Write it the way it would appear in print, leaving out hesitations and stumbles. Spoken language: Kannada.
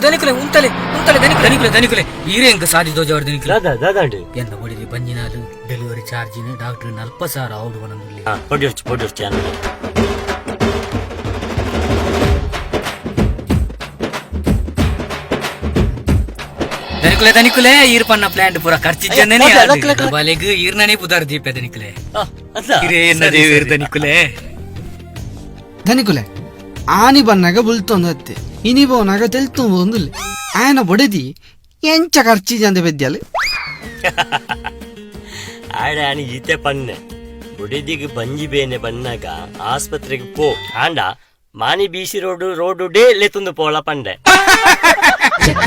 ಧನಿಕುಲೆ ಉಂತಲೆ ಧನಿಕುಲೆ ಈರೇಂಕ ಸಾದಿ ದೋಜವರ್ ಧನಿಕುಲೆ ದಾದಾಂಡು ಎಂದ ಒಡಿದಿ ಬಂಜಿನಾಲು ಡೆಲಿವರಿ ಚಾರ್ಜಿನ ಡಾಕ್ಟರ್ 40,000 ಆవుಡು ವನಂದುಲ್ಲೆ పొడియొచ్చు అన్నది ಧನಿಕುಲೆ ಈರ್ ಪನ್ನ ಪ್ಲಾಂಟ್ ಪೂರ ಖರ್ಚಿಜ್ಜಂದೇನೆ ಬಾಲೆಗ್ ಈರ್ನನೇ ಪುದಾರ್ ದೀಪೆ ಧನಿಕುಲೆ ಇರೇ ಎನ್ನದೇ ವೀರ್ ಧನಿಕುಲೆ ಆನಿ ಬನ್ನಾಗ ಬುಲ್ತೊಂದತ್ತೆ ಇನಿ ಬೋನಾಗ ತೆಲ್ತೊಂದು ಆಯನ ಬೊಡೆದಿ ಎಂಚ ಖರ್ಚಿಜಂದೆ ಬೆದ್ಯಲೆ ಆಡೆ ಆನಿ ಈತೆ ಪನ್ನೆ ಬುಡಿದಿಗೆ ಬಂಜಿ ಬೇನೆ ಬನ್ನಾಗ ಆಸ್ಪತ್ರೆಗೆ ಪೋ ಆಂಡ ಮಾನಿ ಬೀಸಿ ರೋಡು ಡೇ ಲೆತ್ತೊಂದು ಪೋಳ ಪಂಡೆ Check